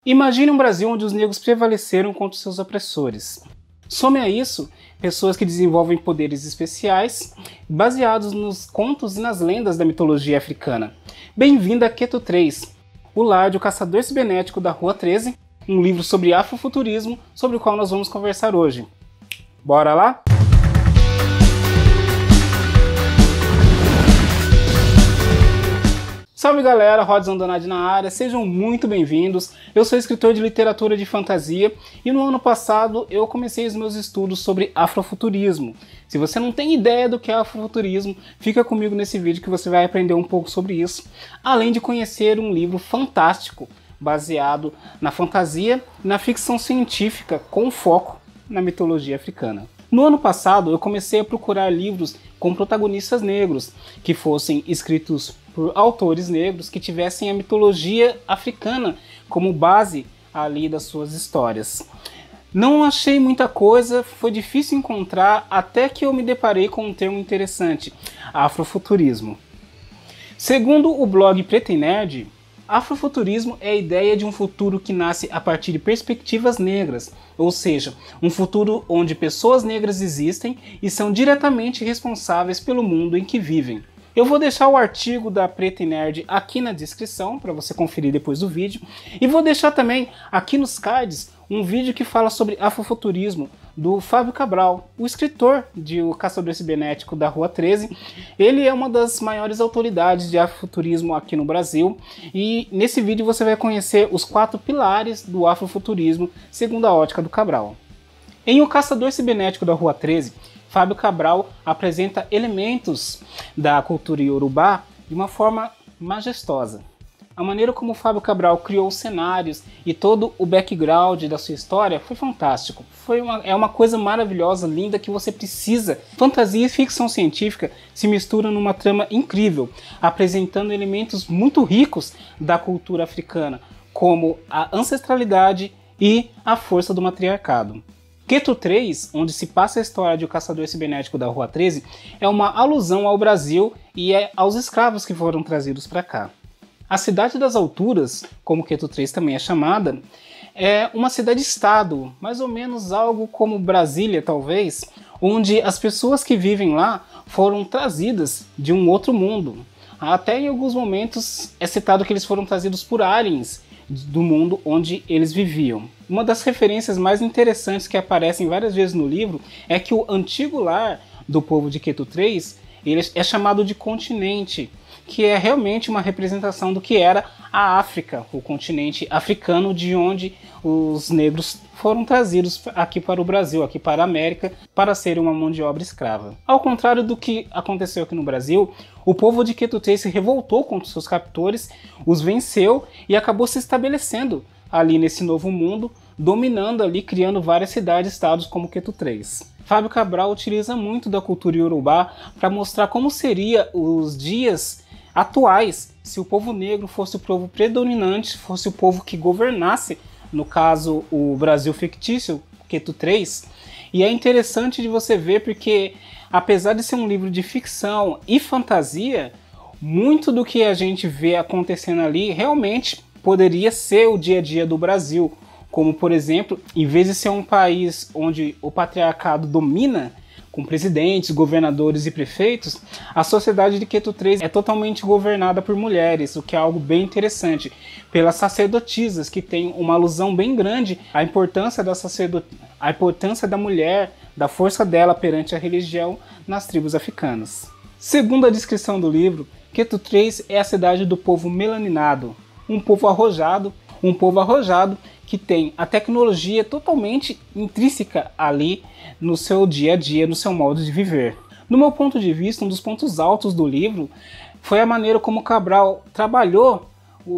Imagine um Brasil onde os negros prevaleceram contra os seus opressores. Some a isso pessoas que desenvolvem poderes especiais baseados nos contos e nas lendas da mitologia africana. Bem-vindo a Keto 3, o lar do caçador cibernético da Rua 13, um livro sobre afrofuturismo sobre o qual nós vamos conversar hoje. Bora lá? Salve galera, Rodson Donadi na área, sejam muito bem-vindos. Eu sou escritor de literatura de fantasia e no ano passado eu comecei os meus estudos sobre afrofuturismo. Se você não tem ideia do que é afrofuturismo, fica comigo nesse vídeo que você vai aprender um pouco sobre isso, além de conhecer um livro fantástico baseado na fantasia e na ficção científica com foco na mitologia africana. No ano passado eu comecei a procurar livros com protagonistas negros, que fossem escritos por autores negros que tivessem a mitologia africana como base ali das suas histórias. Não achei muita coisa, foi difícil encontrar, até que eu me deparei com um termo interessante: afrofuturismo. Segundo o blog Preto e Nerd, afrofuturismo é a ideia de um futuro que nasce a partir de perspectivas negras, ou seja, um futuro onde pessoas negras existem e são diretamente responsáveis pelo mundo em que vivem. Eu vou deixar o artigo da Preto e Nerd aqui na descrição para você conferir depois do vídeo, e vou deixar também aqui nos cards um vídeo que fala sobre afrofuturismo do Fábio Cabral, o escritor de O Caçador Cibernético da Rua 13. Ele é uma das maiores autoridades de afrofuturismo aqui no Brasil, e nesse vídeo você vai conhecer os 4 pilares do afrofuturismo segundo a ótica do Cabral. Em O Caçador Cibernético da Rua 13, Fábio Cabral apresenta elementos da cultura iorubá de uma forma majestosa. A maneira como o Fábio Cabral criou os cenários e todo o background da sua história foi fantástico. É uma coisa maravilhosa, linda, que você precisa. Fantasia e ficção científica se misturam numa trama incrível, apresentando elementos muito ricos da cultura africana, como a ancestralidade e a força do matriarcado. Keto 3, onde se passa a história de O Caçador Cibernético da Rua 13, é uma alusão ao Brasil e aos escravos que foram trazidos para cá. A Cidade das Alturas, como Keto 3 também é chamada, é uma cidade-estado, mais ou menos algo como Brasília talvez, onde as pessoas que vivem lá foram trazidas de um outro mundo. Até em alguns momentos é citado que eles foram trazidos por aliens do mundo onde eles viviam. Uma das referências mais interessantes que aparecem várias vezes no livro é que o antigo lar do povo de Keto 3 ele é chamado de continente, que é realmente uma representação do que era a África, o continente africano, de onde os negros foram trazidos aqui para o Brasil, aqui para a América, para serem uma mão de obra escrava. Ao contrário do que aconteceu aqui no Brasil, o povo de Keto 3 se revoltou contra seus captores, os venceu e acabou se estabelecendo ali nesse novo mundo, dominando ali, criando várias cidades-estados como Keto 3. Fábio Cabral utiliza muito da cultura iorubá para mostrar como seria os dias atuais se o povo negro fosse o povo predominante, fosse o povo que governasse, no caso o Brasil fictício, Keto 3. E é interessante de você ver porque, apesar de ser um livro de ficção e fantasia, muito do que a gente vê acontecendo ali realmente poderia ser o dia a dia do Brasil. Como, por exemplo, em vez de ser um país onde o patriarcado domina, com presidentes, governadores e prefeitos, a sociedade de Keto 3 é totalmente governada por mulheres, o que é algo bem interessante, pelas sacerdotisas, que tem uma alusão bem grande à importância à importância da mulher, da força dela perante a religião nas tribos africanas. Segundo a descrição do livro, Keto 3 é a cidade do povo melaninado, um povo arrojado que tem a tecnologia totalmente intrínseca ali no seu dia a dia, no seu modo de viver. No meu ponto de vista, um dos pontos altos do livro foi a maneira como Cabral trabalhou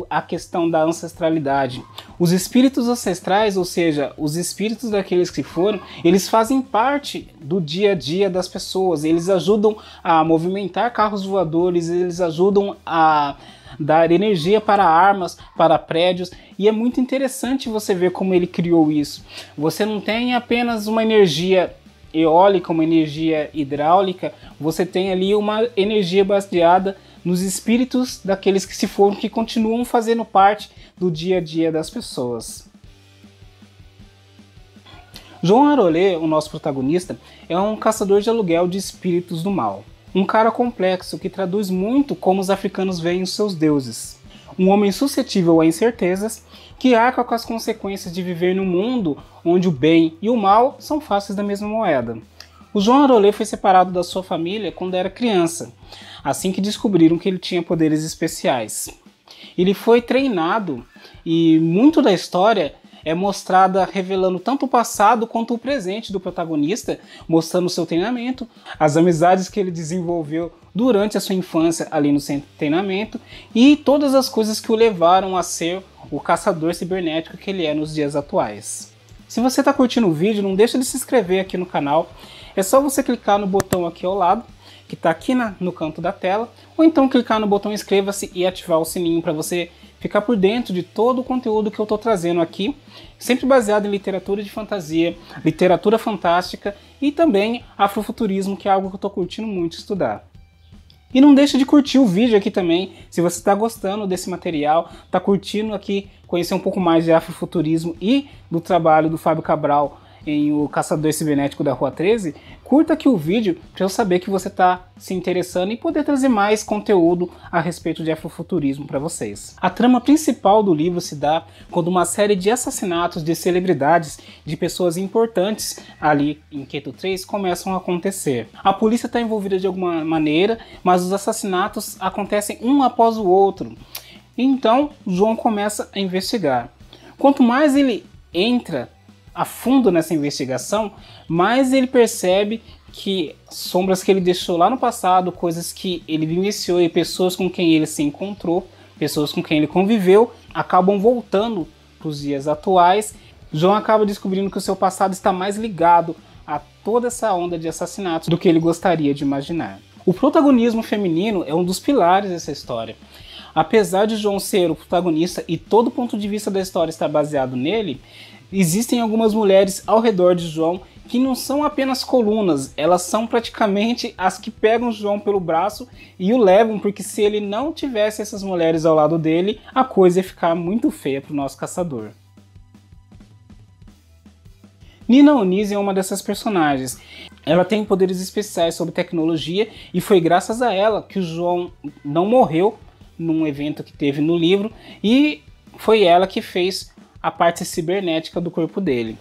a questão da ancestralidade. Os espíritos ancestrais, ou seja, os espíritos daqueles que foram, eles fazem parte do dia a dia das pessoas, eles ajudam a movimentar carros voadores, eles ajudam a dar energia para armas, para prédios, e é muito interessante você ver como ele criou isso. Você não tem apenas uma energia eólica, uma energia hidráulica, você tem ali uma energia baseada nos espíritos daqueles que se foram, que continuam fazendo parte do dia a dia das pessoas. João Arolê, o nosso protagonista, é um caçador de aluguel de espíritos do mal. Um cara complexo que traduz muito como os africanos veem os seus deuses. Um homem suscetível a incertezas, que arca com as consequências de viver num mundo onde o bem e o mal são faces da mesma moeda. O João Arolê foi separado da sua família quando era criança, assim que descobriram que ele tinha poderes especiais. Ele foi treinado e muito da história é mostrada revelando tanto o passado quanto o presente do protagonista, mostrando o seu treinamento, as amizades que ele desenvolveu durante a sua infância ali no centro de treinamento e todas as coisas que o levaram a ser o caçador cibernético que ele é nos dias atuais. Se você está curtindo o vídeo, não deixa de se inscrever aqui no canal, é só você clicar no botão aqui ao lado, que está aqui no canto da tela, ou então clicar no botão inscreva-se e ativar o sininho para você ficar por dentro de todo o conteúdo que eu estou trazendo aqui, sempre baseado em literatura de fantasia, literatura fantástica e também afrofuturismo, que é algo que eu estou curtindo muito estudar. E não deixa de curtir o vídeo aqui também, se você está gostando desse material, está curtindo aqui conhecer um pouco mais de afrofuturismo e do trabalho do Fábio Cabral em O Caçador Cibernético da Rua 13, curta aqui o vídeo para eu saber que você está se interessando e poder trazer mais conteúdo a respeito de afrofuturismo para vocês. A trama principal do livro se dá quando uma série de assassinatos de celebridades, de pessoas importantes ali em Keto 3 começam a acontecer. A polícia está envolvida de alguma maneira, mas os assassinatos acontecem um após o outro. Então João começa a investigar. Quanto mais ele entra a fundo nessa investigação, mais ele percebe que sombras que ele deixou lá no passado, coisas que ele vivenciou e pessoas com quem ele se encontrou, pessoas com quem ele conviveu, acabam voltando para os dias atuais. João acaba descobrindo que o seu passado está mais ligado a toda essa onda de assassinatos do que ele gostaria de imaginar. O protagonismo feminino é um dos pilares dessa história. Apesar de João ser o protagonista e todo o ponto de vista da história estar baseado nele, existem algumas mulheres ao redor de João que não são apenas colunas, elas são praticamente as que pegam João pelo braço e o levam, porque se ele não tivesse essas mulheres ao lado dele, a coisa ia ficar muito feia para o nosso caçador. Nina Onize é uma dessas personagens. Ela tem poderes especiais sobre tecnologia e foi graças a ela que o João não morreu num evento que teve no livro e foi ela que fez a parte cibernética do corpo dele.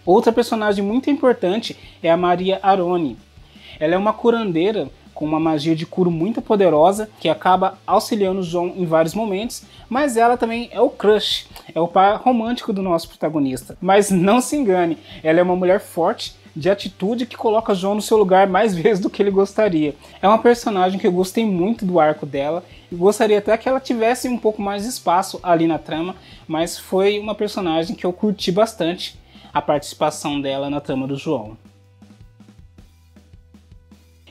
Outra personagem muito importante é a Maria Aroni. Ela é uma curandeira com uma magia de curo muito poderosa que acaba auxiliando o João em vários momentos, mas ela também é o crush, é o par romântico do nosso protagonista. Mas não se engane, ela é uma mulher forte, de atitude, que coloca João no seu lugar mais vezes do que ele gostaria. É uma personagem que eu gostei muito do arco dela e gostaria até que ela tivesse um pouco mais de espaço ali na trama, mas foi uma personagem que eu curti bastante a participação dela na trama do João.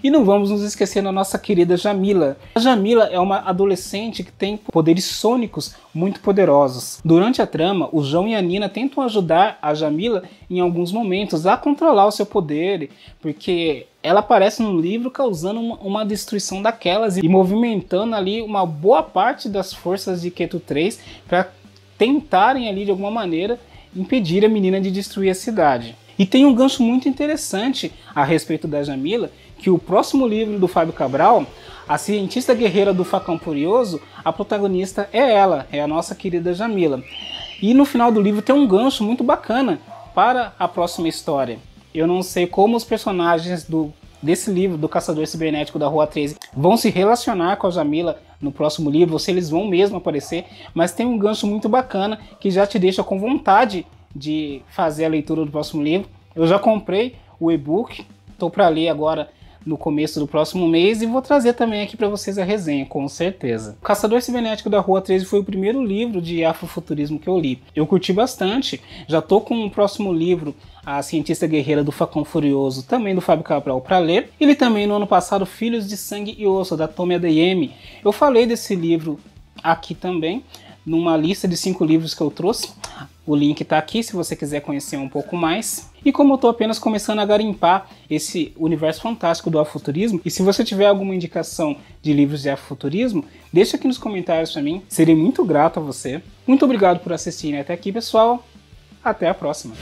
E não vamos nos esquecer da nossa querida Jamila. A Jamila é uma adolescente que tem poderes sônicos muito poderosos. Durante a trama, o João e a Nina tentam ajudar a Jamila em alguns momentos a controlar o seu poder, porque ela aparece no livro causando uma destruição daquelas e movimentando ali uma boa parte das forças de Keto 3 para tentarem ali de alguma maneira impedir a menina de destruir a cidade. E tem um gancho muito interessante a respeito da Jamila, que o próximo livro do Fábio Cabral, A Cientista Guerreira do Facão Furioso, a protagonista é ela, é a nossa querida Jamila. E no final do livro tem um gancho muito bacana para a próxima história. Eu não sei como os personagens desse livro, do Caçador Cibernético da Rua 13, vão se relacionar com a Jamila no próximo livro, ou se eles vão mesmo aparecer, mas tem um gancho muito bacana que já te deixa com vontade de fazer a leitura do próximo livro. Eu já comprei o e-book, estou para ler agora no começo do próximo mês e vou trazer também aqui para vocês a resenha, com certeza. O Caçador Cibernético da Rua 13 foi o primeiro livro de afrofuturismo que eu li. Eu curti bastante, já tô com o próximo livro, A Cientista Guerreira do Facão Furioso, também do Fábio Cabral, para ler. Ele também no ano passado, Filhos de Sangue e Osso, da Tomi Adeyemi. Eu falei desse livro aqui também, numa lista de 5 livros que eu trouxe. O link está aqui se você quiser conhecer um pouco mais. E como eu estou apenas começando a garimpar esse universo fantástico do afrofuturismo, e se você tiver alguma indicação de livros de afrofuturismo, deixa aqui nos comentários para mim, serei muito grato a você. Muito obrigado por assistirem até aqui, pessoal. Até a próxima!